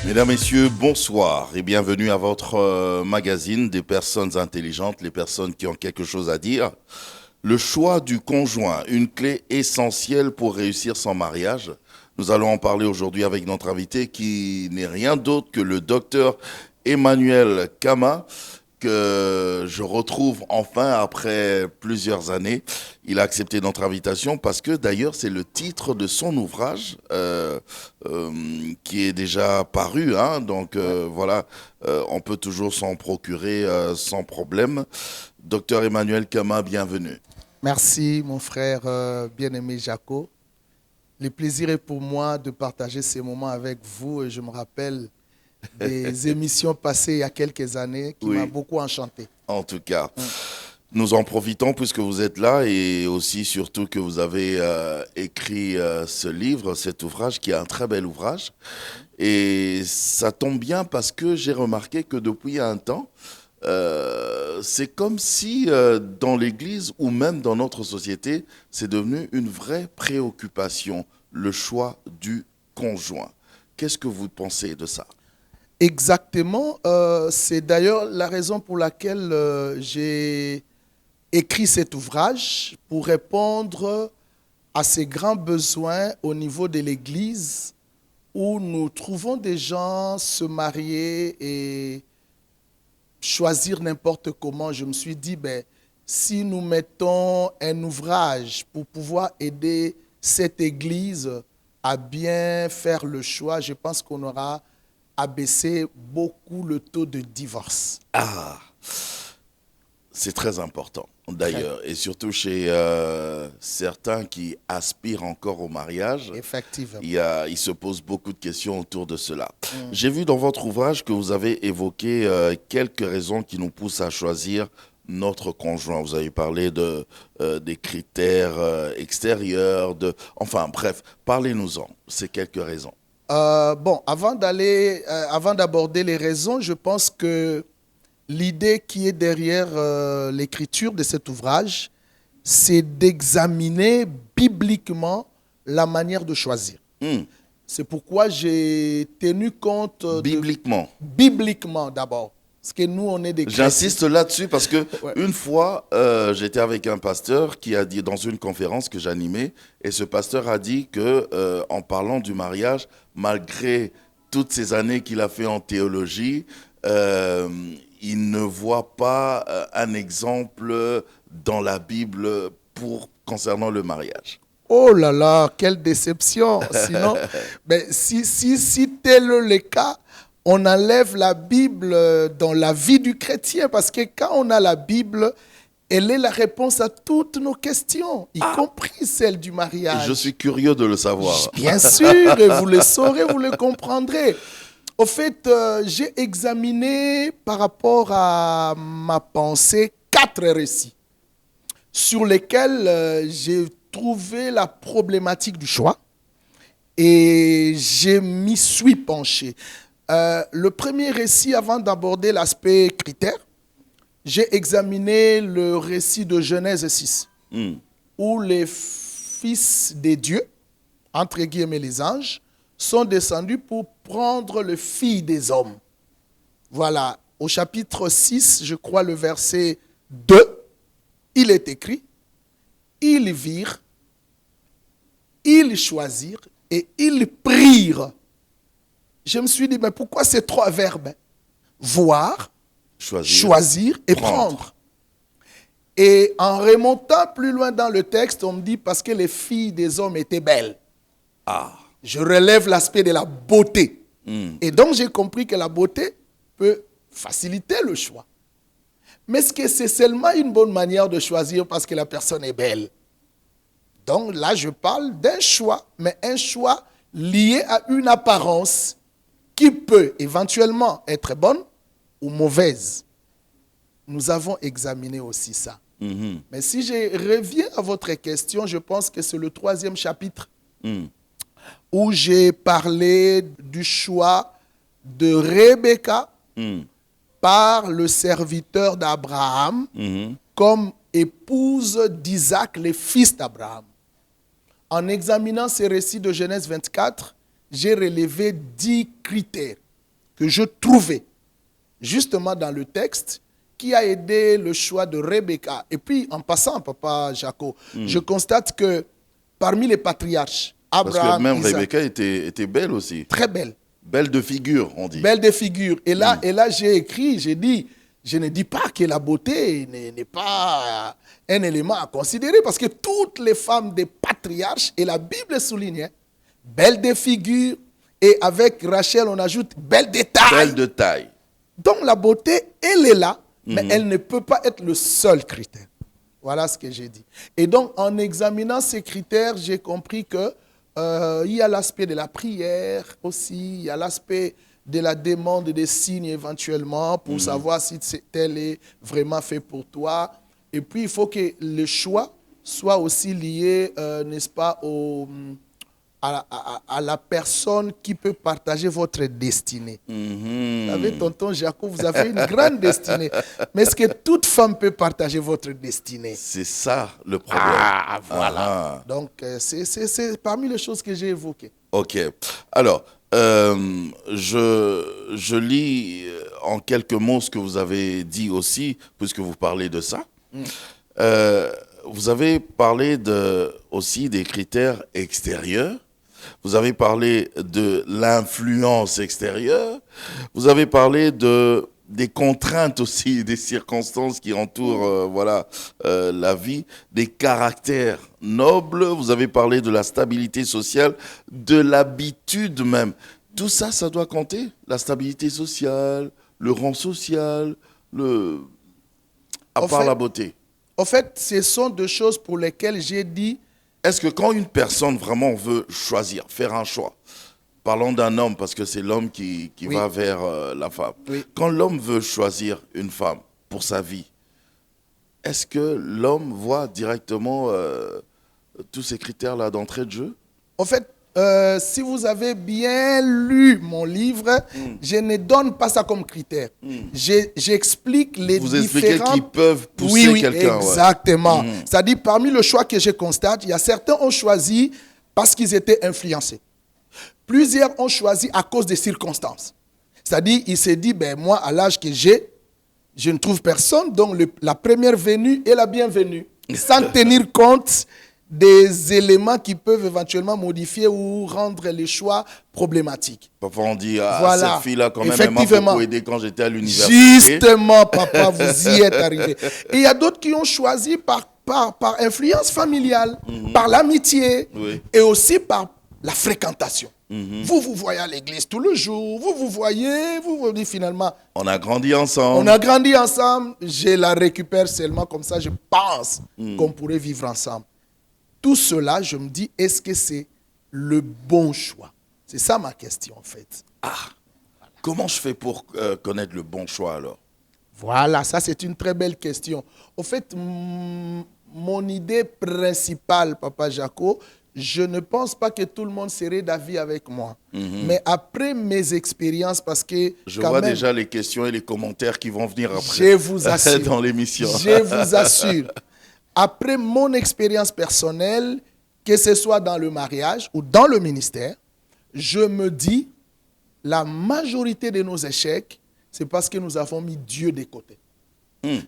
Mesdames, Messieurs, bonsoir et bienvenue à votre magazine des personnes intelligentes, les personnes qui ont quelque chose à dire. Le choix du conjoint, une clé essentielle pour réussir son mariage. Nous allons en parler aujourd'hui avec notre invité qui n'est rien d'autre que le docteur Emmanuel Kama, que je retrouve enfin après plusieurs années. Il a accepté notre invitation parce que d'ailleurs c'est le titre de son ouvrage qui est déjà paru. Hein, donc voilà, on peut toujours s'en procurer sans problème. Docteur Emmanuel Kama, bienvenue. Merci mon frère bien-aimé Jaco. Le plaisir est pour moi de partager ces moments avec vous et je me rappelle des émissions passées il y a quelques années qui m'ont beaucoup enchanté. En tout cas, nous en profitons puisque vous êtes là et aussi surtout que vous avez écrit ce livre, cet ouvrage qui est un très bel ouvrage. Et ça tombe bien parce que j'ai remarqué que depuis un temps, c'est comme si dans l'Église ou même dans notre société, c'est devenu une vraie préoccupation, le choix du conjoint. Qu'est-ce que vous pensez de ça ? Exactement. C'est d'ailleurs la raison pour laquelle j'ai écrit cet ouvrage, pour répondre à ces grands besoins au niveau de l'Église, où nous trouvons des gens se marier et choisir n'importe comment. Je me suis dit, si nous mettons un ouvrage pour pouvoir aider cette Église à bien faire le choix, je pense qu'on aura abaissé beaucoup le taux de divorce. Ah, c'est très important d'ailleurs, et surtout chez certains qui aspirent encore au mariage. Effectivement. Il se pose beaucoup de questions autour de cela. J'ai vu dans votre ouvrage que vous avez évoqué quelques raisons qui nous poussent à choisir notre conjoint. Vous avez parlé des critères extérieurs, enfin bref, parlez-nous-en, ces quelques raisons. Avant d'aborder les raisons, je pense que l'idée qui est derrière l'écriture de cet ouvrage, c'est d'examiner bibliquement la manière de choisir. C'est pourquoi j'ai tenu compte bibliquement d'abord. Parce que nous, on est des chrétiens. J'insiste là-dessus parce que une fois, j'étais avec un pasteur qui a dit dans une conférence que j'animais, et ce pasteur a dit que en parlant du mariage, malgré toutes ces années qu'il a fait en théologie, il ne voit pas un exemple dans la Bible concernant le mariage. Oh là là, quelle déception! Sinon, si tel est le cas, on enlève la Bible dans la vie du chrétien, parce que quand on a la Bible, elle est la réponse à toutes nos questions, y compris celle du mariage. Je suis curieux de le savoir. Bien sûr, et vous le saurez, vous le comprendrez. Au fait, j'ai examiné par rapport à ma pensée 4 récits sur lesquels j'ai trouvé la problématique du choix et je m'y suis penché. Le premier récit, avant d'aborder l'aspect critère, j'ai examiné le récit de Genèse 6, où les fils des dieux, entre guillemets les anges, sont descendus pour prendre le fils des hommes. Voilà, au chapitre 6, je crois le verset 2, il est écrit, ils virent, ils choisirent et ils prirent. Je me suis dit, mais pourquoi ces 3 verbes? Voir, choisir et prendre. Et en remontant plus loin dans le texte, on me dit parce que les filles des hommes étaient belles. Je relève l'aspect de la beauté. Et donc j'ai compris que la beauté peut faciliter le choix. Mais est-ce que c'est seulement une bonne manière de choisir parce que la personne est belle? Donc là, je parle d'un choix, mais un choix lié à une apparence qui peut éventuellement être bonne ou mauvaise. Nous avons examiné aussi ça. Mais si je reviens à votre question, je pense que c'est le 3e chapitre où j'ai parlé du choix de Rebecca par le serviteur d'Abraham comme épouse d'Isaac, le fils d'Abraham. En examinant ces récits de Genèse 24, j'ai relevé 10 critères que je trouvais justement dans le texte qui a aidé le choix de Rebecca. Et puis, en passant, Papa Jaco, je constate que parmi les patriarches, Parce que Abraham, même Isaac, Rebecca était belle aussi. très belle. Belle de figure, on dit. Belle de figure. Et là, j'ai écrit, j'ai dit, je ne dis pas que la beauté n'est pas un élément à considérer, parce que toutes les femmes des patriarches, et la Bible souligne, hein, belle de figure, et avec Rachel, on ajoute belle de taille. Belle de taille. Donc la beauté, elle est là, mais elle ne peut pas être le seul critère. Voilà ce que j'ai dit. Et donc, en examinant ces critères, j'ai compris que il y a l'aspect de la prière aussi, il y a l'aspect de la demande des signes éventuellement pour savoir si tel est vraiment fait pour toi. Et puis, il faut que le choix soit aussi lié, n'est-ce pas, à la personne qui peut partager votre destinée. Vous savez, tonton Jacob, vous avez une grande destinée. Mais est-ce que toute femme peut partager votre destinée? C'est ça le problème. Ah, voilà. Donc, c'est parmi les choses que j'ai évoquées. Ok. Alors, je lis en quelques mots ce que vous avez dit aussi, puisque vous parlez de ça. Vous avez parlé aussi des critères extérieurs. Vous avez parlé de l'influence extérieure. Vous avez parlé des contraintes aussi, des circonstances qui entourent la vie, des caractères nobles. Vous avez parlé de la stabilité sociale, de l'habitude même. Tout ça, ça doit compter. La stabilité sociale, le rang social, à part la beauté. En fait, ce sont deux choses pour lesquelles j'ai dit... Est-ce que quand une personne vraiment veut choisir, faire un choix, parlons d'un homme parce que c'est l'homme qui va vers la femme. Oui. Quand l'homme veut choisir une femme pour sa vie, est-ce que l'homme voit directement tous ces critères-là d'entrée de jeu? En fait, si vous avez bien lu mon livre, je ne donne pas ça comme critère. J'explique les Vous différents... expliquez qui peuvent pousser quelqu'un. Exactement. C'est-à-dire, parmi le choix que je constate, il y a certains ont choisi parce qu'ils étaient influencés. Plusieurs ont choisi à cause des circonstances. C'est-à-dire, il s'est dit, ben moi, à l'âge que j'ai, je ne trouve personne, donc la première venue est la bienvenue, sans tenir compte des éléments qui peuvent éventuellement modifier ou rendre les choix problématiques. Parfois on dit, Voilà. cette fille-là quand même, elle m'a beaucoup aidé quand j'étais à l'université. Justement, papa, vous y êtes arrivé. Et il y a d'autres qui ont choisi par influence familiale, par l'amitié, et aussi par la fréquentation. Vous voyez à l'église tout le jour, vous voyez, vous dites finalement... On a grandi ensemble. On a grandi ensemble, je la récupère seulement comme ça, je pense qu'on pourrait vivre ensemble. Tout cela, je me dis, est-ce que c'est le bon choix? C'est ça ma question, en fait. Comment je fais pour connaître le bon choix, alors? Voilà, ça, c'est une très belle question. Au fait, mon idée principale, Papa Jaco, je ne pense pas que tout le monde serait d'avis avec moi. Mais après mes expériences, parce que... Je vois déjà les questions et les commentaires qui vont venir après. Je vous assure. Dans l'émission. Je vous assure. Après mon expérience personnelle, que ce soit dans le mariage ou dans le ministère, je me dis, la majorité de nos échecs, c'est parce que nous avons mis Dieu de côté.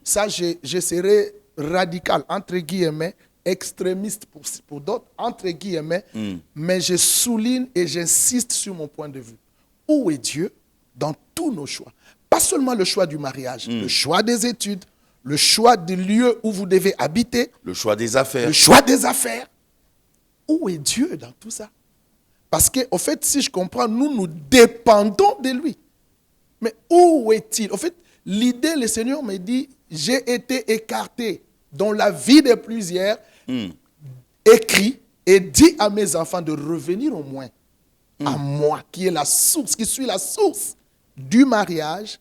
Ça, je serai radical, entre guillemets, extrémiste pour d'autres, entre guillemets, mais je souligne et j'insiste sur mon point de vue. Où est Dieu dans tous nos choix? Pas seulement le choix du mariage, le choix des études, le choix du lieu où vous devez habiter. Le choix des affaires. Le choix des affaires. Où est Dieu dans tout ça? Parce qu'en fait, si je comprends, nous dépendons de lui. Mais où est-il? En fait, l'idée, le Seigneur me dit, j'ai été écarté dans la vie de plusieurs, écrit et dit à mes enfants de revenir au moins à moi, qui est la source, qui suis la source du mariage,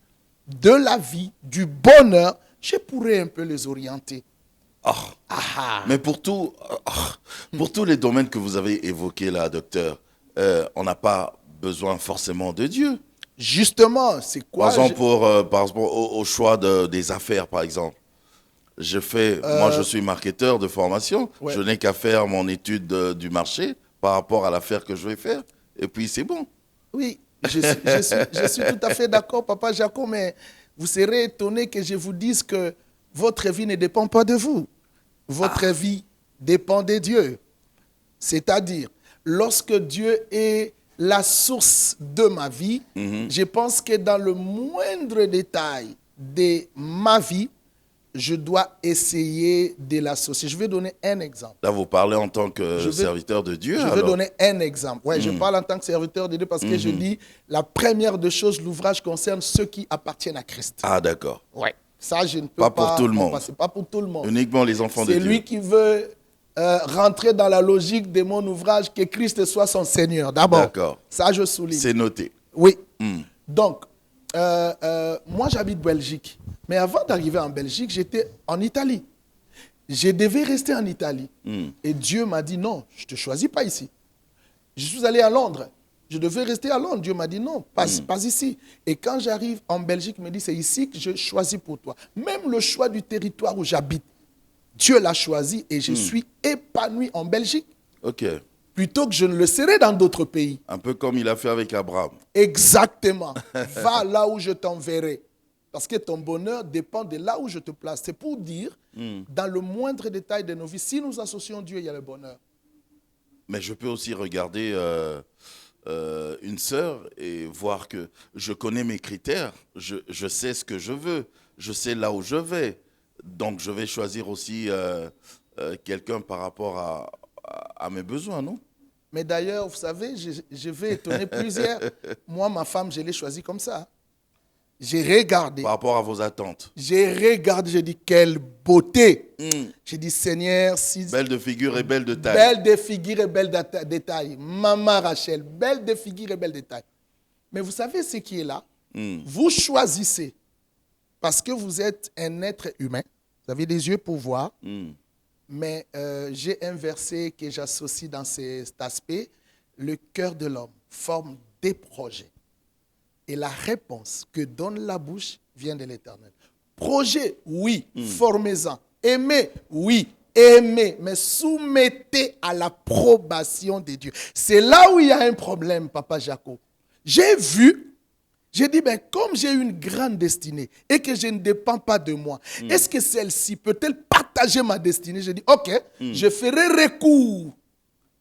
de la vie, du bonheur. Je pourrais un peu les orienter. Mais pour tous les domaines que vous avez évoqués là, docteur, on n'a pas besoin forcément de Dieu. Justement, c'est quoi? Par exemple, au choix des affaires, par exemple. Moi, je suis marketeur de formation. Ouais. Je n'ai qu'à faire mon étude du marché par rapport à l'affaire que je vais faire. Et puis, c'est bon. Oui, Je suis tout à fait d'accord, Papa Jaco, mais vous serez étonné que je vous dise que votre vie ne dépend pas de vous. Votre vie dépend de Dieu. C'est-à-dire, lorsque Dieu est la source de ma vie, je pense que dans le moindre détail de ma vie, je dois essayer de l'associer. Je vais donner un exemple. Là, vous parlez en tant que serviteur de Dieu. Je vais donner un exemple. Ouais, je parle en tant que serviteur de Dieu parce que je dis, la première des choses, l'ouvrage concerne ceux qui appartiennent à Christ. Ah, d'accord. Ouais. Ça, je ne peux pas pour tout le monde. C'est pas pour tout le monde. Uniquement les enfants de Dieu. C'est lui qui veut rentrer dans la logique de mon ouvrage, que Christ soit son Seigneur. D'abord. D'accord. Ça, je souligne. C'est noté. Oui. Donc, moi, j'habite Belgique. Mais avant d'arriver en Belgique, j'étais en Italie. Je devais rester en Italie. Et Dieu m'a dit, non, je ne te choisis pas ici. Je suis allé à Londres. Je devais rester à Londres. Dieu m'a dit, non, pas ici. Et quand j'arrive en Belgique, il me dit, c'est ici que je choisis pour toi. Même le choix du territoire où j'habite, Dieu l'a choisi et je suis épanoui en Belgique. Ok. Plutôt que je ne le serais dans d'autres pays. Un peu comme il a fait avec Abraham. Exactement. Va là où je t'enverrai. Parce que ton bonheur dépend de là où je te place. C'est pour dire, dans le moindre détail de nos vies, si nous associons Dieu, il y a le bonheur. Mais je peux aussi regarder une sœur et voir que je connais mes critères. Je sais ce que je veux. Je sais là où je vais. Donc, je vais choisir aussi quelqu'un par rapport à mes besoins, non? Mais d'ailleurs, vous savez, je vais étonner plusieurs. Moi, ma femme, je l'ai choisie comme ça. J'ai regardé. Par rapport à vos attentes. J'ai regardé, j'ai dit, quelle beauté. J'ai dit, Seigneur, si... Belle de figure et belle de taille. Belle de figure et belle de taille. Maman Rachel, belle de figure et belle de taille. Mais vous savez ce qui est là? Vous choisissez parce que vous êtes un être humain. Vous avez des yeux pour voir. Mais j'ai un verset que j'associe dans cet aspect. Le cœur de l'homme forme des projets. Et la réponse que donne la bouche vient de l'Éternel. Projet, oui, formez-en. Aimez, oui, aimez. Mais soumettez à l'approbation de Dieu. C'est là où il y a un problème, Papa Jaco. J'ai dit, ben, comme j'ai une grande destinée et que je ne dépends pas de moi, est-ce que celle-ci peut-elle partager ma destinée? J'ai dit, ok, je ferai recours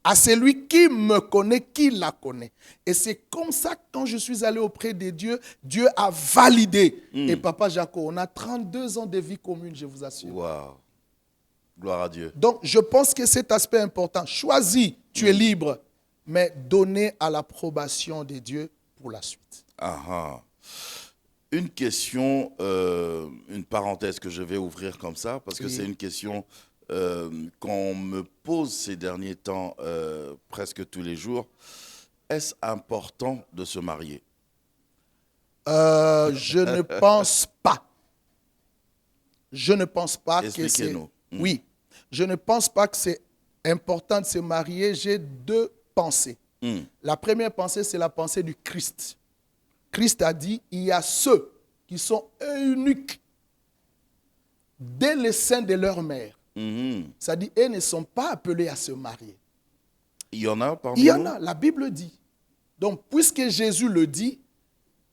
à celui qui me connaît, qui la connaît. Et c'est comme ça que quand je suis allé auprès de Dieu, Dieu a validé. Et Papa Jaco, on a 32 ans de vie commune, je vous assure. Waouh. Gloire à Dieu. Donc, je pense que cet aspect important, choisis, tu es libre, mais donner à l'approbation de Dieu pour la suite. Une question, une parenthèse que je vais ouvrir comme ça, parce que c'est une question qu'on me pose ces derniers temps presque tous les jours. Est-ce important de se marier? Je ne pense pas. Je ne pense pas que c'est... Expliquez-nous. Oui, je ne pense pas que c'est important de se marier. J'ai deux pensées. La première pensée, c'est la pensée du Christ. Christ a dit, il y a ceux qui sont eunuques dès le sein de leur mère. Ça dit, eux ne sont pas appelés à se marier. Il y en a parmi Il y en nous? a, la Bible dit. Donc, puisque Jésus le dit,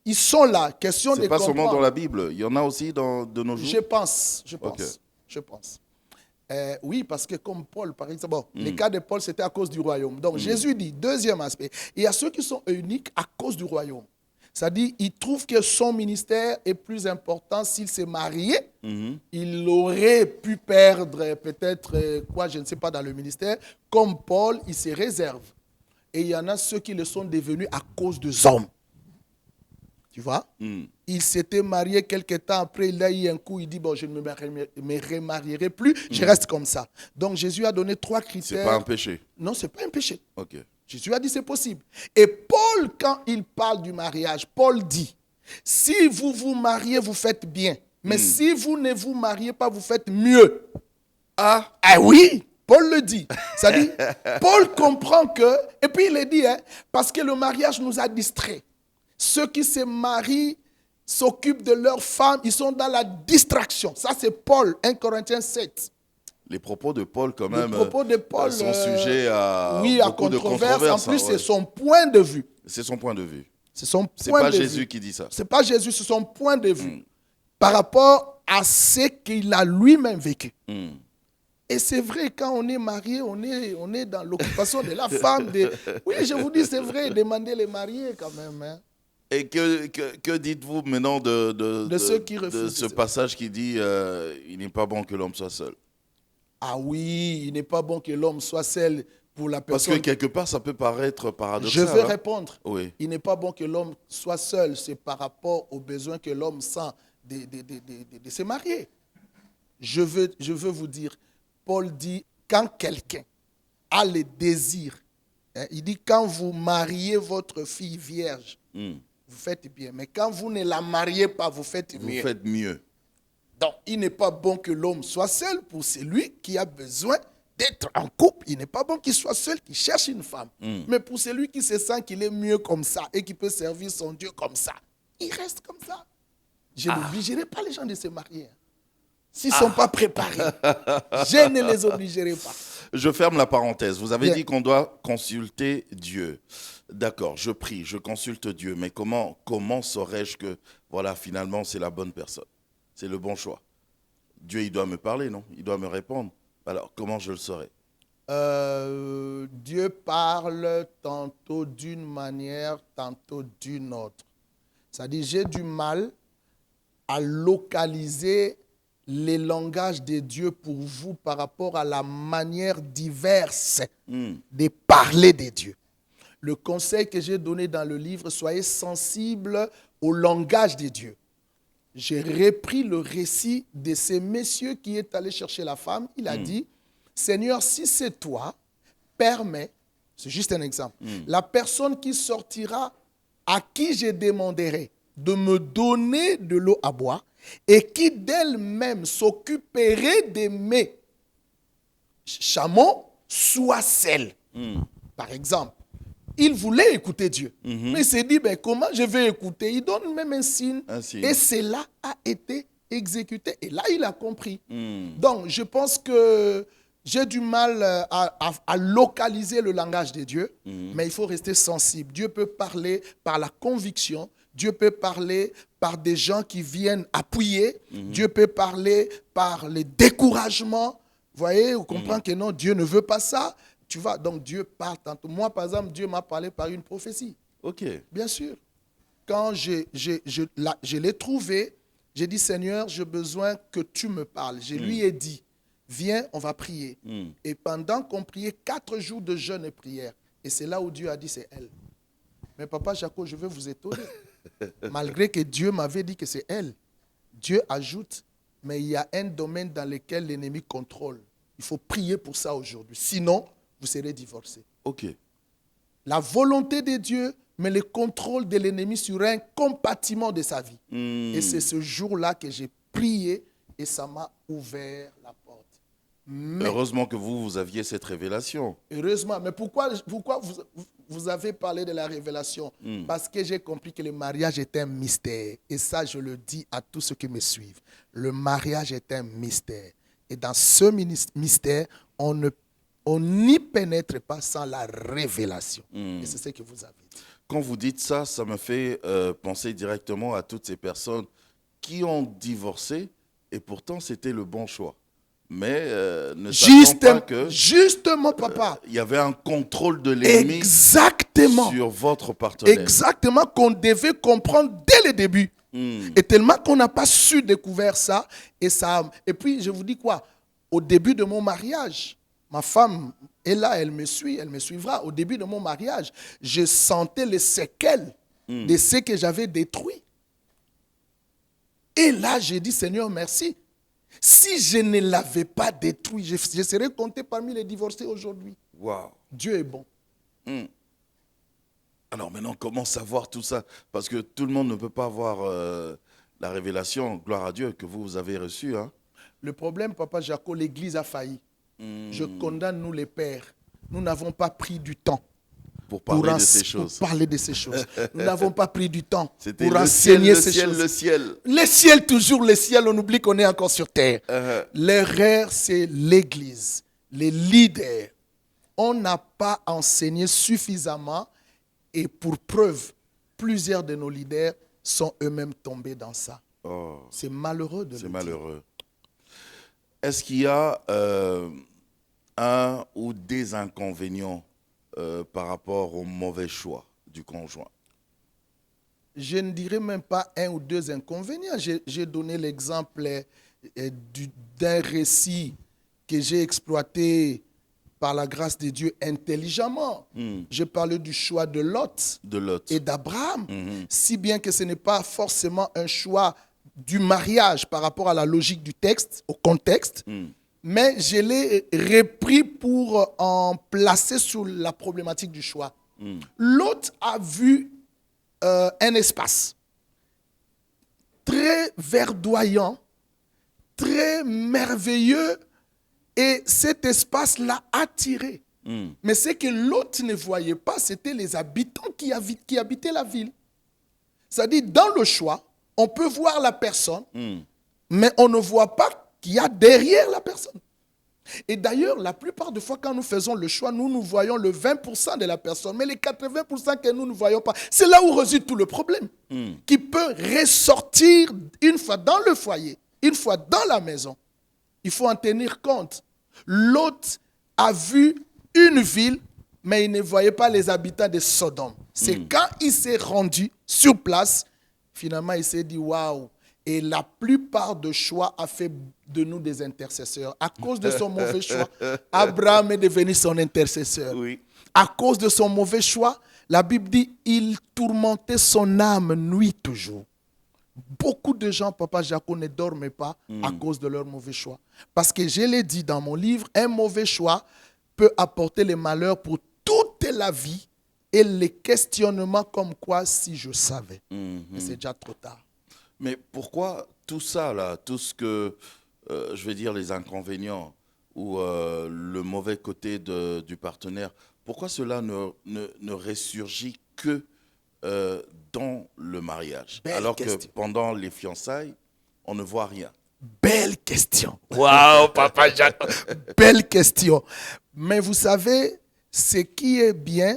ils sont là. Question de C'est pas comprendre. seulement dans la Bible, il y en a aussi de nos jours? Je pense. Ok. Je pense. Oui, parce que comme Paul, par exemple, bon, les cas de Paul, c'était à cause du royaume. Donc, Jésus dit, deuxième aspect, il y a ceux qui sont uniques à cause du royaume. C'est-à-dire, il trouve que son ministère est plus important s'il s'est marié. Il aurait pu perdre peut-être, quoi, je ne sais pas, dans le ministère. Comme Paul, il se réserve. Et il y en a ceux qui le sont devenus à cause des hommes. Tu vois? Il s'était marié quelque temps après, il a eu un coup, il dit, bon, je ne me remarierai plus, je reste comme ça. Donc Jésus a donné 3 critères. C'est pas un péché? Non, ce n'est pas un péché. Ok. Jésus a dit c'est possible. Et Paul, quand il parle du mariage, Paul dit, si vous vous mariez, vous faites bien. Mais si vous ne vous mariez pas, vous faites mieux. Ah oui, Paul le dit. Ça dit, Paul comprend que, et puis il le dit, parce que le mariage nous a distraits. Ceux qui se marient s'occupent de leurs femmes, ils sont dans la distraction. Ça, c'est Paul, 1 Corinthiens 7. Les propos de Paul, quand même, Les propos de Paul, sont sujets à oui, à beaucoup de controverse. controverses. En plus, c'est son point de vue. C'est son point de vue. C'est son C'est point pas de Jésus vue. qui dit ça. C'est pas Jésus, c'est son point de vue. Par rapport à ce qu'il a lui-même vécu. Et c'est vrai, quand on est marié, on est dans l'occupation de la femme. Oui, je vous dis, c'est vrai, demandez les mariés quand même. Hein. Et que dites-vous maintenant De ceux qui de refusent. ce passage qui dit il n'est pas bon que l'homme soit seul? Ah oui, il n'est pas bon que l'homme soit seul pour la Parce personne. que quelque part, ça peut paraître Je paradoxal. vais hein. répondre. Oui. Il n'est pas bon que l'homme soit seul. C'est par rapport aux besoins que l'homme sent de se marier. Je veux vous dire, Paul dit, quand quelqu'un a le désir, hein, il dit, quand vous mariez votre fille vierge, vous faites bien. Mais quand vous ne la mariez pas, vous faites Vous mieux. faites mieux. Donc, il n'est pas bon que l'homme soit seul pour celui qui a besoin d'être en couple. Il n'est pas bon qu'il soit seul, qu'il cherche une femme. Mais pour celui qui se sent qu'il est mieux comme ça et qui peut servir son Dieu comme ça, il reste comme ça. Je n'obligerai pas les gens de se marier. Hein. S'ils ne sont pas préparés, je ne les obligerai pas. Je ferme la parenthèse. Vous avez Bien. dit qu'on doit consulter Dieu. D'accord, je prie, je consulte Dieu. Mais comment saurais-je que, voilà, finalement, c'est la bonne personne? C'est le bon choix. Dieu, il doit me parler, non? Il doit me répondre. Alors, comment je le saurai? Dieu parle tantôt d'une manière, tantôt d'une autre. C'est-à-dire, j'ai du mal à localiser les langages de Dieu pour vous par rapport à la manière diverse de parler de Dieu. Le conseil que j'ai donné dans le livre, soyez sensibles au langage de Dieu. J'ai repris le récit de ce monsieur qui est allé chercher la femme. Il a dit, Seigneur, si c'est toi, permets, c'est juste un exemple, la personne qui sortira, à qui je demanderai de me donner de l'eau à boire, et qui d'elle-même s'occuperait de mes chameaux, soit celle. Par exemple, il voulait écouter Dieu. Mais il s'est dit, ben, comment je vais écouter? Il donne même un signe. Et cela a été exécuté. Et là, il a compris. Donc, je pense que j'ai du mal à localiser le langage de Dieu, mais il faut rester sensible. Dieu peut parler par la conviction. Dieu peut parler par des gens qui viennent appuyer. Dieu peut parler par les découragements. Vous voyez, vous comprenez que non, Dieu ne veut pas ça. Tu vois, donc Dieu parle tantôt. Moi, par exemple, Dieu m'a parlé par une prophétie. Ok. Bien sûr. Quand je l'ai trouvé, j'ai dit, Seigneur, j'ai besoin que tu me parles. Je lui ai dit, viens, on va prier. Et pendant qu'on priait 4 jours de jeûne et prière, et c'est là où Dieu a dit, c'est elle. Mais papa Jaco, je vais vous étonner. Malgré que Dieu m'avait dit que c'est elle, Dieu ajoute, mais il y a un domaine dans lequel l'ennemi contrôle. Il faut prier pour ça aujourd'hui. Sinon, vous serez divorcé. Ok. La volonté de Dieu, mais le contrôle de l'ennemi sur un compartiment de sa vie. Et c'est ce jour-là que j'ai prié et ça m'a ouvert la porte. Mais, heureusement que vous aviez cette révélation. Heureusement. Mais pourquoi vous avez parlé de la révélation? Parce que j'ai compris que le mariage est un mystère. Et ça, je le dis à tous ceux qui me suivent. Le mariage est un mystère. Et dans ce mystère, on n'y pénètre pas sans la révélation. Et c'est ce que vous avez dit. Quand vous dites ça, ça me fait penser directement à toutes ces personnes qui ont divorcé et pourtant c'était le bon choix. Mais ne sachant pas que justement, papa. Il y avait un contrôle de l'ennemi exactement sur votre partenaire. Exactement, qu'on devait comprendre dès le début. Et tellement qu'on n'a pas su découvrir ça. Et puis, je vous dis quoi? Au début de mon mariage, ma femme est là, elle me suit, elle me suivra. Au début de mon mariage, je sentais les séquelles de ce que j'avais détruit. Et là, j'ai dit, Seigneur, merci. Si je ne l'avais pas détruit, je serais compté parmi les divorcés aujourd'hui. Wow. Dieu est bon. Alors maintenant, comment savoir tout ça? Parce que tout le monde ne peut pas avoir la révélation, gloire à Dieu, que vous avez reçue. Hein? Le problème, papa Jaco, l'Église a failli. Je condamne, nous les pères. Nous n'avons pas pris du temps pour parler de ces choses. Pour parler de ces choses. Nous n'avons pas pris du temps C'était pour enseigner ces ciel, choses. Le ciel. Le ciel, toujours le ciel. On oublie qu'on est encore sur terre. L'erreur, c'est l'Église, les leaders. On n'a pas enseigné suffisamment et pour preuve, plusieurs de nos leaders sont eux-mêmes tombés dans ça. Oh, C'est malheureux de le c'est dire. malheureux. Est-ce qu'il y a un ou des inconvénients par rapport au mauvais choix du conjoint? Je ne dirais même pas un ou deux inconvénients. J'ai donné l'exemple d'un récit que j'ai exploité par la grâce de Dieu intelligemment. J'ai parlé du choix de Lot De Lot. et d'Abraham, si bien que ce n'est pas forcément un choix du mariage par rapport à la logique du texte, au contexte, mais je l'ai repris pour en placer sur la problématique du choix. Lot a vu un espace très verdoyant, très merveilleux, et cet espace l'a attiré. Mais ce que l'autre ne voyait pas, c'était les habitants qui habitaient la ville. C'est-à-dire, dans le choix, on peut voir la personne, mais on ne voit pas qu'il y a derrière la personne. Et d'ailleurs, la plupart des fois, quand nous faisons le choix, nous voyons le 20% de la personne, mais les 80% que nous ne voyons pas, c'est là où réside tout le problème, qui peut ressortir une fois dans le foyer, une fois dans la maison. Il faut en tenir compte. Lot a vu une ville, mais il ne voyait pas les habitants de Sodome. C'est quand il s'est rendu sur place, finalement, il s'est dit, waouh. Et la plupart de choix a fait de nous des intercesseurs. À cause de son mauvais choix, Abraham est devenu son intercesseur. Oui. À cause de son mauvais choix, la Bible dit, il tourmentait son âme nuit toujours. Beaucoup de gens, Papa Jaco, ne dorment pas à cause de leur mauvais choix. Parce que je l'ai dit dans mon livre, un mauvais choix peut apporter les malheurs pour toute la vie et les questionnements comme quoi si je savais. Mais c'est déjà trop tard. Mais pourquoi tout ça, là, tout ce que, je vais dire, les inconvénients ou le mauvais côté du partenaire, pourquoi cela ne ressurgit que dans le mariage, Belle alors question. que pendant les fiançailles, on ne voit rien? Belle question. Waouh, Papa Jacques. Belle question. Mais vous savez, ce qui est bien,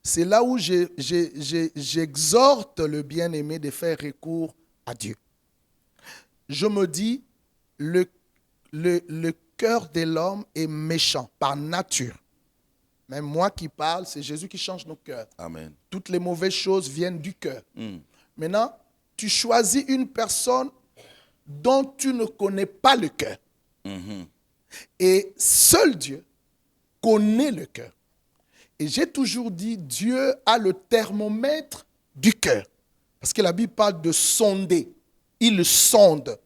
c'est là où j'exhorte le bien-aimé de faire recours à Dieu. Je me dis, le cœur de l'homme est méchant par nature. Même moi qui parle, c'est Jésus qui change nos cœurs. Amen. Toutes les mauvaises choses viennent du cœur. Maintenant, tu choisis une personne dont tu ne connais pas le cœur. Et seul Dieu connaît le cœur. Et j'ai toujours dit, Dieu a le thermomètre du cœur. Parce que la Bible parle de sonder. Il sonde.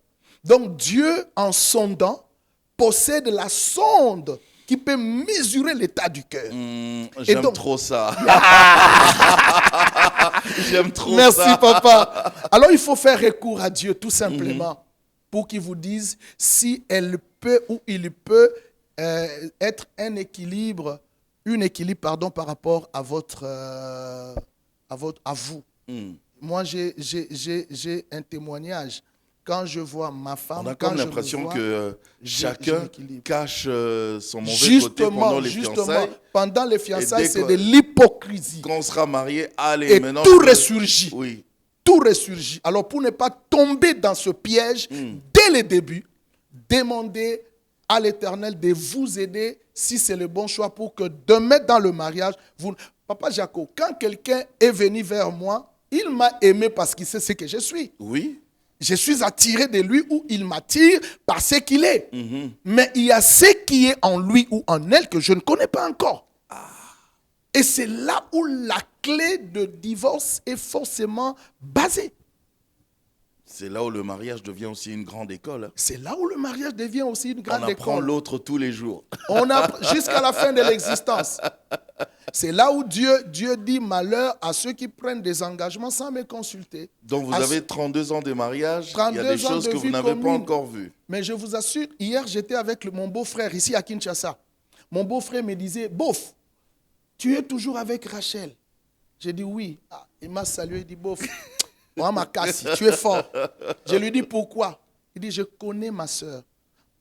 Donc Dieu, en sondant, possède la sonde qui peut mesurer l'état du cœur. J'aime donc- trop ça. J'aime trop Merci, ça. papa. Alors, il faut faire recours à Dieu, tout simplement, pour qu'il vous dise si elle peut ou il peut être un équilibre, par rapport à vous. Moi, j'ai un témoignage. Quand je vois ma femme, On a quand comme je me l'impression vois, que j'ai chacun l'équilibre. cache son mauvais côté pendant les fiançailles. Pendant les Et fiançailles, dès c'est que- de l'hypocrisie. Quand on sera marié, allez, Et maintenant... tout ressurgit. Oui. Tout ressurgit. Alors, pour ne pas tomber dans ce piège, dès le début, demandez à l'Éternel de vous aider si c'est le bon choix pour que demain dans le mariage, Papa Jaco, quand quelqu'un est venu vers moi, il m'a aimé parce qu'il sait ce que je suis. Oui. Je suis attiré de lui ou il m'attire par ce qu'il est. Mais il y a ce qui est en lui ou en elle que je ne connais pas encore. Et c'est là où la clé de divorce est forcément basée. C'est là où le mariage devient aussi une grande école. Hein. C'est là où le mariage devient aussi une On grande apprend école. l'autre tous les jours. On apprend jusqu'à la fin de l'existence. C'est là où Dieu dit malheur à ceux qui prennent des engagements sans me consulter. Donc vous À avez ce- 32 ans de mariage, il y 32 a des ans choses de que vous vie n'avez pas commune. encore vues. Mais je vous assure, hier, j'étais avec mon beau-frère ici à Kinshasa. Mon beau-frère me disait, Bof, tu es toujours avec Rachel. J'ai dit oui. Ah, il m'a salué, il dit, Bof, moi, ma casse, tu es fort. Je lui dis pourquoi. Il dit, je connais ma soeur.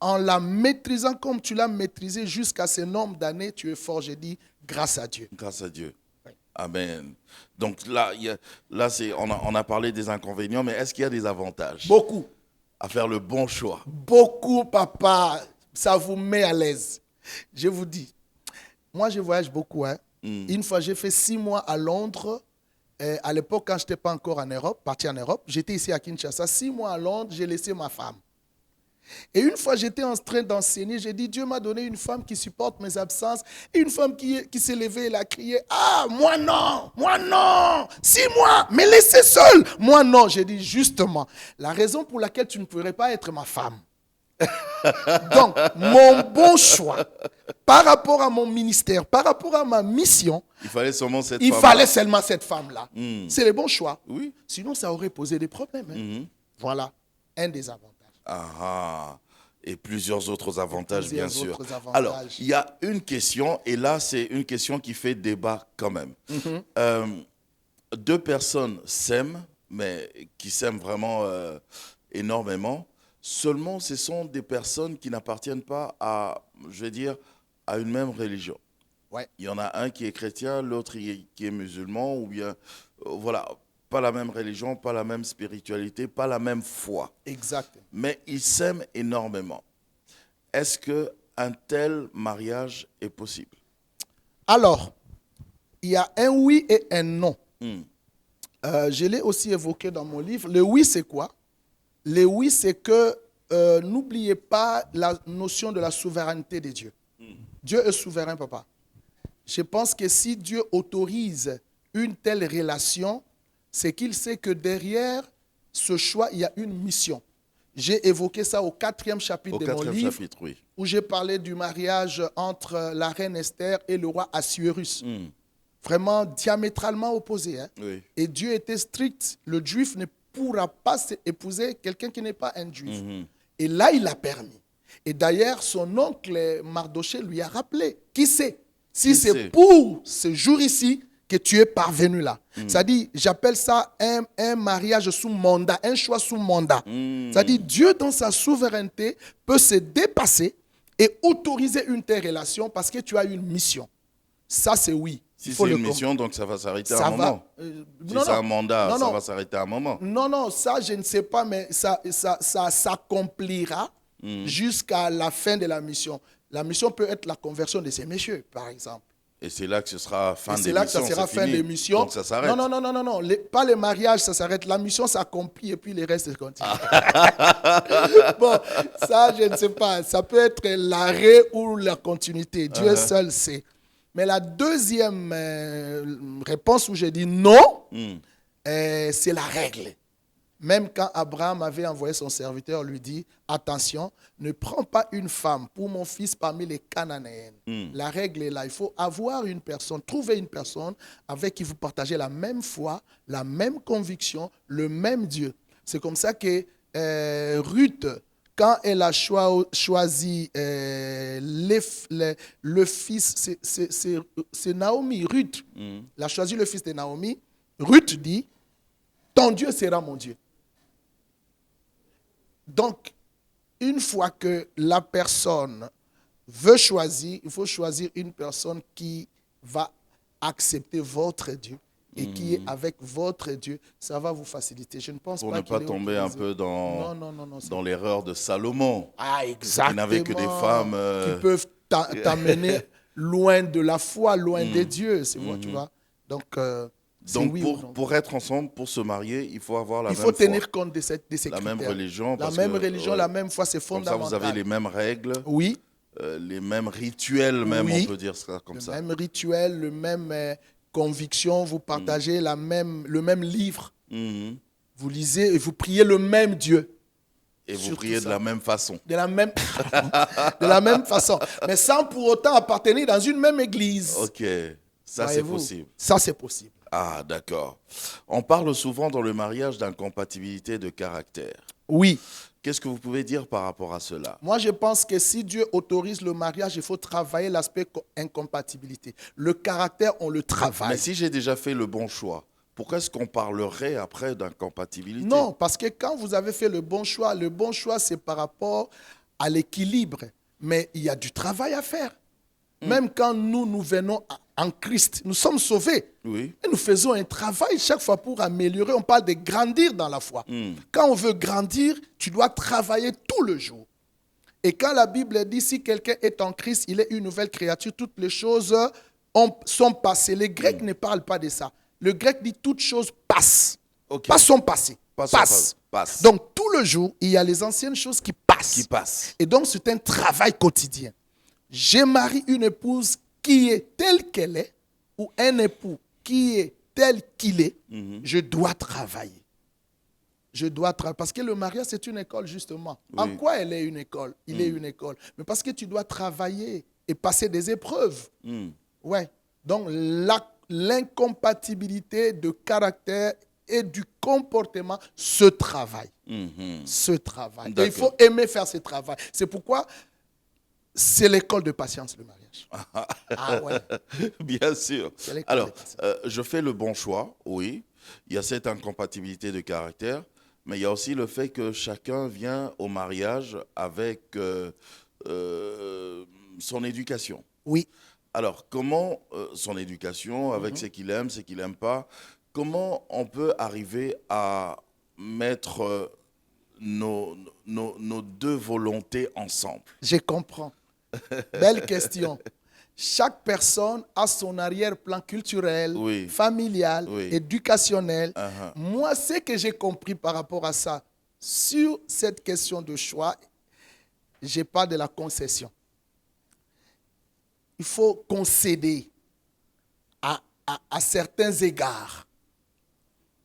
En la maîtrisant comme tu l'as maîtrisée jusqu'à ce nombre d'années, tu es fort. J'ai dit, grâce à Dieu. Grâce à Dieu. Amen. Donc là, on a parlé des inconvénients, mais est-ce qu'il y a des avantages Beaucoup. à faire le bon choix? Beaucoup, papa. Ça vous met à l'aise. Je vous dis, moi, je voyage beaucoup. Hein. Une fois, j'ai fait 6 mois à Londres. À l'époque, quand je n'étais pas encore en Europe, parti en Europe, j'étais ici à Kinshasa. 6 mois à Londres, j'ai laissé ma femme. Et une fois, j'étais en train d'enseigner, j'ai dit, Dieu m'a donné une femme qui supporte mes absences. Et une femme qui s'est levée, elle a crié, ah, moi non, 6 mois, mais laissez seul. Moi non, j'ai dit, justement, la raison pour laquelle tu ne pourrais pas être ma femme. Donc, mon bon choix, par rapport à mon ministère, par rapport à ma mission, il fallait seulement cette il femme. fallait seulement cette femme-là. C'est le bon choix. Oui. Sinon, ça aurait posé des problèmes. Hein. Voilà, un des avantages. Ah, et plusieurs autres avantages, bien sûr. Autres avantages. Alors, il y a une question, et là, c'est une question qui fait débat quand même. Deux personnes s'aiment, mais qui s'aiment vraiment énormément. Seulement, ce sont des personnes qui n'appartiennent pas à, je vais dire, à une même religion. Ouais. Il y en a un qui est chrétien, l'autre qui est musulman, ou bien, voilà, pas la même religion, pas la même spiritualité, pas la même foi. Exact. Mais ils s'aiment énormément. Est-ce qu'un tel mariage est possible? Alors, il y a un oui et un non. Je l'ai aussi évoqué dans mon livre. Le oui, c'est quoi? Le oui, c'est que n'oubliez pas la notion de la souveraineté de Dieu. Dieu est souverain, papa. Je pense que si Dieu autorise une telle relation, c'est qu'il sait que derrière ce choix, il y a une mission. J'ai évoqué ça au 4e chapitre de mon livre, oui. où j'ai parlé du mariage entre la reine Esther et le roi Assuérus. Vraiment diamétralement opposés. Hein? Oui. Et Dieu était strict. Le juif ne pourra pas épouser quelqu'un qui n'est pas un juif. Et là, il a permis. Et d'ailleurs, son oncle Mardoché lui a rappelé, qui sait, si c'est pour ce jour ici que tu es parvenu là. Ça dit, j'appelle ça un mariage sous mandat, un choix sous mandat. Ça dit, Dieu dans sa souveraineté peut se dépasser et autoriser une telle relation parce que tu as une mission. Ça, c'est oui. Si c'est une mission, donc ça va s'arrêter à un moment. Si c'est un mandat, ça va s'arrêter à un moment. Non, ça, je ne sais pas, mais ça s'accomplira jusqu'à la fin de la mission. La mission peut être la conversion de ces messieurs, par exemple. Et c'est là que ce sera fin d'émission. C'est là que ça sera fin d'émission. Donc ça s'arrête. Non. Pas le mariage, ça s'arrête. La mission s'accomplit et puis le reste continue. Bon, ça, je ne sais pas. Ça peut être l'arrêt ou la continuité. Dieu seul sait. Mais la deuxième réponse où j'ai dit non, c'est la règle. Même quand Abraham avait envoyé son serviteur, lui dit, attention, ne prends pas une femme pour mon fils parmi les Cananéennes. La règle est là, il faut avoir une personne, trouver une personne avec qui vous partagez la même foi, la même conviction, le même Dieu. C'est comme ça que Ruth, quand elle a choisi le fils, c'est Naomi, Ruth. Elle a choisi le fils de Naomi. Ruth dit, ton Dieu sera mon Dieu. Donc, une fois que la personne veut choisir, il faut choisir une personne qui va accepter votre Dieu et qui est avec votre Dieu. Ça va vous faciliter. Je ne pense pour pas ne pas tomber un peu dans l'erreur de Salomon. Ah, exactement. Qui n'avait que des femmes qui peuvent t'amener loin de la foi, loin de Dieu. C'est moi, tu vois. Donc, oui, pour être ensemble, pour se marier, il faut avoir la même foi. Il faut tenir compte de ces critères. La même religion. La même religion, la même foi, c'est fondamental. Comme ça, vous avez les mêmes règles. Oui. Les mêmes rituels, même, on peut dire ça comme ça. Le même rituel, le même conviction, vous partagez le même livre. Vous lisez et vous priez le même Dieu. Et vous priez de la même façon. De la même façon. Mais sans pour autant appartenir dans une même église. Ok. Ça, c'est possible. Ça, c'est possible. Ah, d'accord. On parle souvent dans le mariage d'incompatibilité de caractère. Oui. Qu'est-ce que vous pouvez dire par rapport à cela? Moi, je pense que si Dieu autorise le mariage, il faut travailler l'aspect incompatibilité. Le caractère, on le travaille. Mais si j'ai déjà fait le bon choix, pourquoi est-ce qu'on parlerait après d'incompatibilité? Non, parce que quand vous avez fait le bon choix, c'est par rapport à l'équilibre. Mais il y a du travail à faire. Même quand nous venons en Christ, nous sommes sauvés. Oui. Et nous faisons un travail chaque fois pour améliorer. On parle de grandir dans la foi. Quand on veut grandir, tu dois travailler tout le jour. Et quand la Bible dit si quelqu'un est en Christ, il est une nouvelle créature, toutes les choses sont passées. Les Grecs ne parlent pas de ça. Le grec dit toutes choses passent. Ok. Pas sont passées. Passe. Donc tout le jour, il y a les anciennes choses qui passent. Qui passe. Et donc c'est un travail quotidien. J'ai marié une épouse qui est telle qu'elle est, ou un époux qui est tel qu'il est, je dois travailler. Je dois travailler. Parce que le mariage, c'est une école, justement. Oui. En quoi elle est une école? Il est une école. Mais parce que tu dois travailler et passer des épreuves. Ouais. Donc, l'incompatibilité de caractère et du comportement se travaille. Se travaille. Et il faut aimer faire ce travail. C'est pourquoi c'est l'école de patience, le mariage. Ah ouais. Bien sûr. C'est l'école Alors, de patience. je fais le bon choix, oui. Il y a cette incompatibilité de caractère, mais il y a aussi le fait que chacun vient au mariage avec son éducation. Oui. Alors, comment son éducation, avec ce qu'il aime, ce qu'il n'aime pas, comment on peut arriver à mettre nos deux volontés ensemble? Je comprends. Belle question. Chaque personne a son arrière-plan culturel, Oui. familial, Oui. éducationnel. Uh-huh. Moi, ce que j'ai compris par rapport à ça, sur cette question de choix, je parle de la concession. Il faut concéder à certains égards.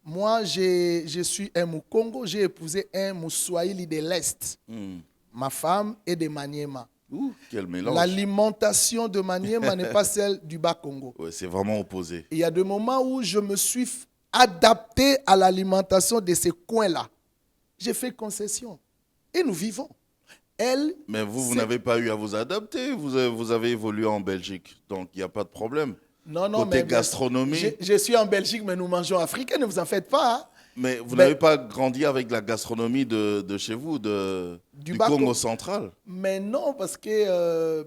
Moi, je suis un Mukongo, j'ai épousé un Mouswahili de l'Est. Ma femme est de Maniema. Quel mélange. L'alimentation de Maniema n'est pas celle du Bas-Congo. Ouais, c'est vraiment opposé. Il y a des moments où je me suis adapté à l'alimentation de ces coins-là. J'ai fait concession. Et nous vivons. Elle, Mais vous n'avez pas eu à vous adapter. Vous avez évolué en Belgique, donc il n'y a pas de problème. non, Côté mais gastronomie. je suis en Belgique, mais nous mangeons africain, ne vous en faites pas. Hein. Mais vous n'avez pas grandi avec la gastronomie de chez vous, du Congo central. Mais non, parce que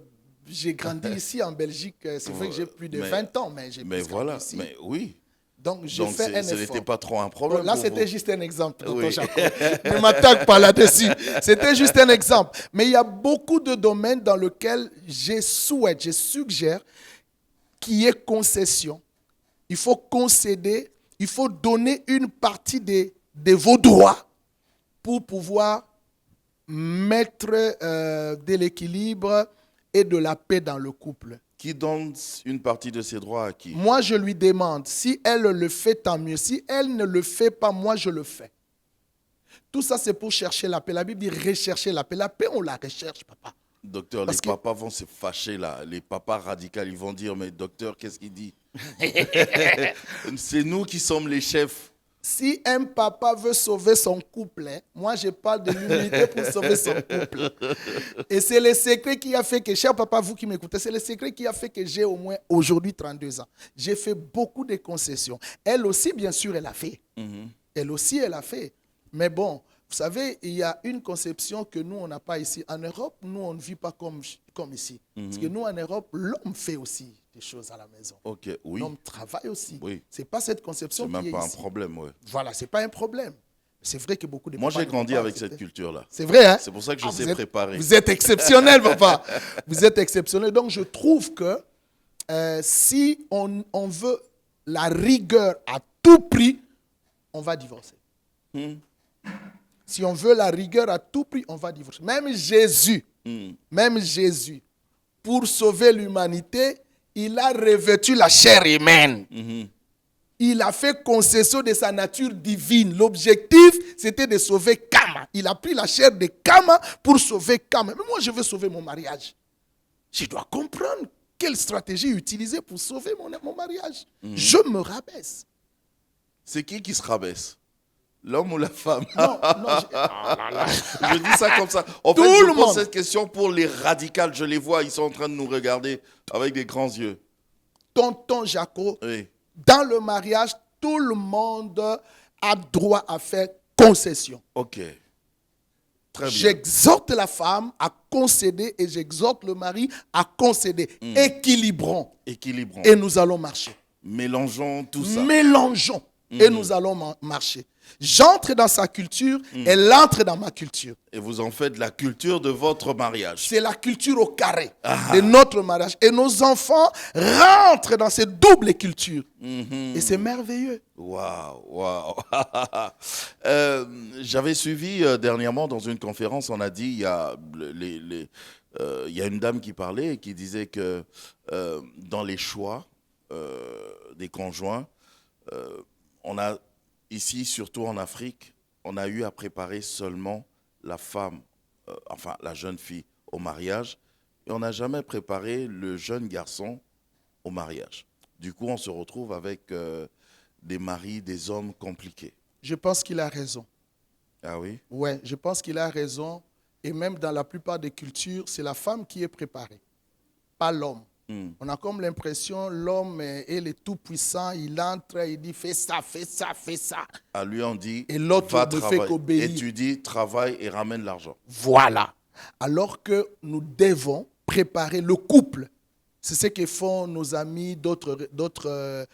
j'ai grandi ici en Belgique. C'est vrai que j'ai plus de 20 ans, mais j'ai plus grandi ici. Mais oui. Donc, j'ai fait un effort. Ce n'était pas trop un problème. Bon, là, pour c'était vous. juste un exemple, tonton Oui. Jacob. Ne m'attaque pas là-dessus. C'était juste un exemple. Mais il y a beaucoup de domaines dans lesquels je suggère qu'il y ait concession. Il faut concéder, il faut donner une partie de vos droits pour pouvoir mettre de l'équilibre et de la paix dans le couple. Qui donne une partie de ses droits à qui? Moi, je lui demande. Si elle le fait, tant mieux. Si elle ne le fait pas, moi, je le fais. Tout ça, c'est pour chercher la paix. La Bible dit rechercher la paix. La paix, on la recherche, papa. Docteur, Parce les papas vont se fâcher là. Les papas radicaux, ils vont dire, mais docteur, qu'est-ce qu'il dit? C'est nous qui sommes les chefs. Si un papa veut sauver son couple, moi je parle de l'humilité pour sauver son couple. Et c'est le secret qui a fait que, cher papa, vous qui m'écoutez, c'est le secret qui a fait que j'ai au moins aujourd'hui 32 ans. J'ai fait beaucoup de concessions. Elle aussi, bien sûr, elle a fait. Elle aussi, elle a fait. Mais bon, vous savez, il y a une conception que nous, on n'a pas ici. En Europe, nous, on ne vit pas comme ici. Parce que nous, en Europe, l'homme fait aussi des choses à la maison. Ok, oui. L'homme travaille aussi. Oui. Ce n'est pas cette conception C'est qui est même pas un ici. problème, ouais. Voilà, ce n'est pas un problème. C'est vrai que beaucoup de Moi, papas j'ai ne grandi font pas avec accepter. cette culture-là. C'est vrai, hein? C'est pour ça que je vous sais êtes- préparer. Vous êtes exceptionnel, papa. Vous êtes exceptionnel. Donc, je trouve que si on veut la rigueur à tout prix, on va divorcer. Si on veut la rigueur à tout prix, on va divorcer. Même Jésus, pour sauver l'humanité, il a revêtu la chair humaine. Il a fait concession de sa nature divine. L'objectif, c'était de sauver Kama. Il a pris la chair de Kama pour sauver Kama. Mais moi, je veux sauver mon mariage. Je dois comprendre quelle stratégie utiliser pour sauver mon mariage. Je me rabaisse. C'est qui se rabaisse? L'homme ou la femme? Non, non. Je dis ça comme ça. En Tout fait, je le pose monde. cette question pour les radicals. Je les vois, ils sont en train de nous regarder avec des grands yeux. Tonton Jaco, Oui. dans le mariage, tout le monde a droit à faire concession. Ok. Très bien. J'exhorte la femme à concéder et j'exhorte le mari à concéder. Équilibrons. Équilibrons. Et nous allons marcher. Mélangeons tout ça. Mélangeons et nous allons marcher. J'entre dans sa culture, elle entre dans ma culture. Et vous en faites la culture de votre mariage. C'est la culture au carré de notre mariage. Et nos enfants rentrent dans cette double culture. Et c'est merveilleux. Waouh, waouh. J'avais suivi dernièrement dans une conférence, on a dit, il y a, il y a une dame qui parlait et qui disait que dans les choix des conjoints, on a ici, surtout en Afrique, on a eu à préparer seulement la femme, enfin la jeune fille au mariage, et on n'a jamais préparé le jeune garçon au mariage. Du coup, on se retrouve avec des maris, des hommes compliqués. Je pense qu'il a raison. Ah oui? Ouais, je pense qu'il a raison. Et même dans la plupart des cultures, c'est la femme qui est préparée, pas l'homme. On a comme l'impression l'homme est le tout-puissant, il entre, il dit fais ça, fais ça, fais ça. À lui on dit et l'autre va ne fait qu'obéir. étudie, travaille et ramène l'argent. Voilà. Alors que nous devons préparer le couple. C'est ce que font nos amis d'autres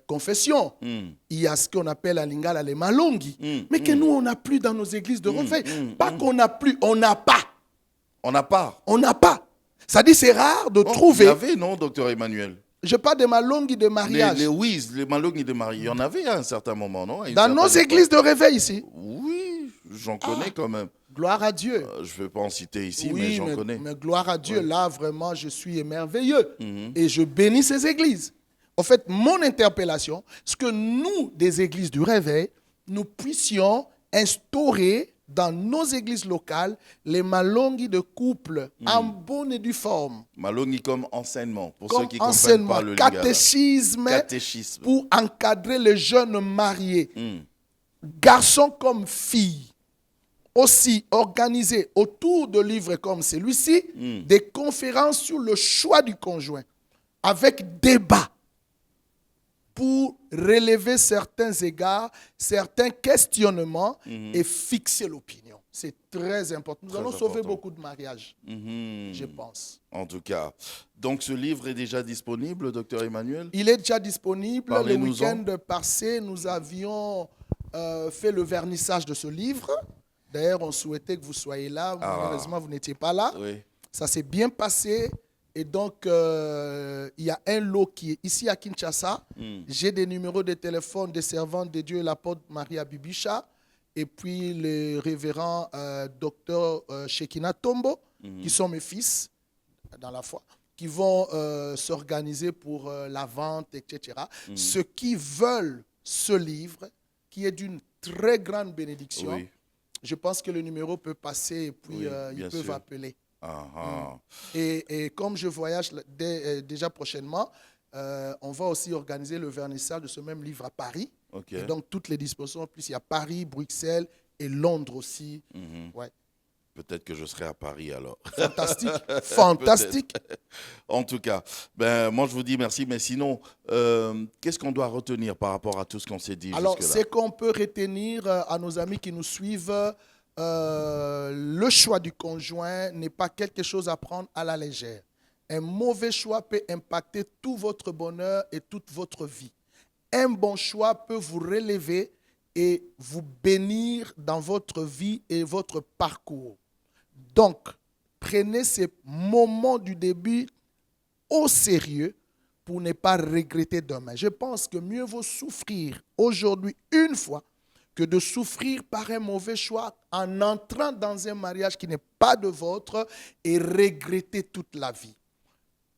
confessions. Il y a ce qu'on appelle à Lingala les malongi. Mais que nous, on n'a plus dans nos églises de réveil. Pas qu'on n'a plus, on n'a pas. On n'a pas. On n'a pas. Ça dit, c'est rare de Oh, trouver. Il y avait, non, docteur Emmanuel? Je parle des malongi de mariage. Les malongi de mariage, il y en avait à un certain moment, non? Dans nos églises de réveil ici. Oui, j'en connais quand même. Gloire à Dieu. Je ne vais pas en citer ici, Oui, mais j'en connais. Mais gloire à Dieu, là vraiment je suis émerveilleux. Et je bénis ces églises. En fait, mon interpellation, c'est que nous, des églises du réveil, nous puissions instaurer dans nos églises locales les malongi de couple en bonne et due forme. Malongi comme enseignement, pour Comme ceux qui ne comprennent pas le lingala. Catéchisme pour encadrer les jeunes mariés, garçons comme filles. Aussi organiser autour de livres comme celui-ci des conférences sur le choix du conjoint avec débat pour relever certains égards, certains questionnements et fixer l'opinion. C'est très important. Nous allons sauver beaucoup de mariages, je pense. En tout cas. Donc ce livre est déjà disponible, docteur Emmanuel? Il est déjà disponible. Le Parlez-nous-en. week-end passé, nous avions fait le vernissage de ce livre. D'ailleurs, on souhaitait que vous soyez là. Malheureusement, vous n'étiez pas là. Oui. Ça s'est bien passé. Et donc, il y a un lot qui est ici à Kinshasa. J'ai des numéros de téléphone des servantes de Dieu, l'apôtre Maria Bibicha, et puis le révérend docteur Shekina Tombo, qui sont mes fils dans la foi, qui vont s'organiser pour la vente, etc. Ceux qui veulent ce livre, qui est d'une très grande bénédiction, Oui. je pense que le numéro peut passer et puis Oui, ils bien peuvent sûr. appeler. Ah, Et comme je voyage déjà prochainement, on va aussi organiser le vernissage de ce même livre à Paris. ok. Et donc, toutes les dispositions, en plus, il y a Paris, Bruxelles et Londres aussi. Ouais. Peut-être que je serai à Paris alors. Fantastique. Fantastique. En tout cas, ben, moi je vous dis merci, mais sinon, qu'est-ce qu'on doit retenir par rapport à tout ce qu'on s'est dit Alors, jusque-là? c'est qu'on peut retenir à nos amis qui nous suivent, le choix du conjoint n'est pas quelque chose à prendre à la légère. Un mauvais choix peut impacter tout votre bonheur et toute votre vie. Un bon choix peut vous relever et vous bénir dans votre vie et votre parcours. Donc, prenez ces moments du début au sérieux pour ne pas regretter demain. Je pense que mieux vaut souffrir aujourd'hui une fois que de souffrir par un mauvais choix en entrant dans un mariage qui n'est pas de vôtre et regretter toute la vie.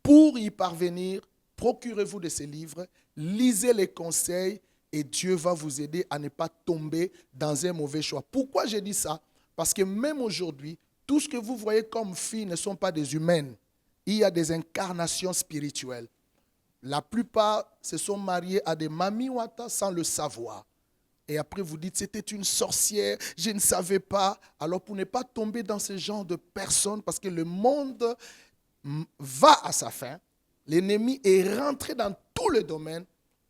Pour y parvenir, procurez-vous de ces livres, lisez les conseils et Dieu va vous aider à ne pas tomber dans un mauvais choix. Pourquoi je dis ça? Parce que même aujourd'hui, tout ce que vous voyez comme filles ne sont pas des humaines. Il y a des incarnations spirituelles. La plupart se sont mariés à des mami wata sans le savoir. Et après vous dites, c'était une sorcière, je ne savais pas. Alors pour ne pas tomber dans ce genre de personnes, parce que le monde va à sa fin, l'ennemi est rentré dans tous les domaines,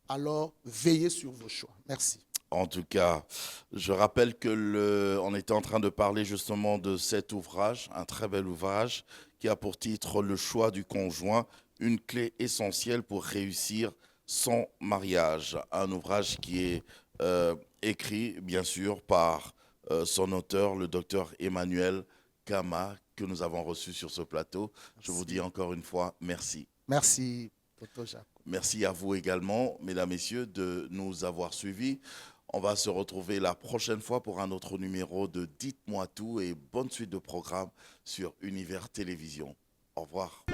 alors veillez sur vos choix. Merci. En tout cas, je rappelle que on était en train de parler justement de cet ouvrage, un très bel ouvrage, qui a pour titre Le choix du conjoint, une clé essentielle pour réussir son mariage. Un ouvrage qui est écrit, bien sûr, par son auteur, le docteur Emmanuel Kama, que nous avons reçu sur ce plateau. Je vous dis encore une fois merci. Merci, Toto Jacques. Merci à vous également, mesdames, messieurs, de nous avoir suivis. On va se retrouver la prochaine fois pour un autre numéro de Dites-moi tout et bonne suite de programme sur Univers Télévision. Au revoir.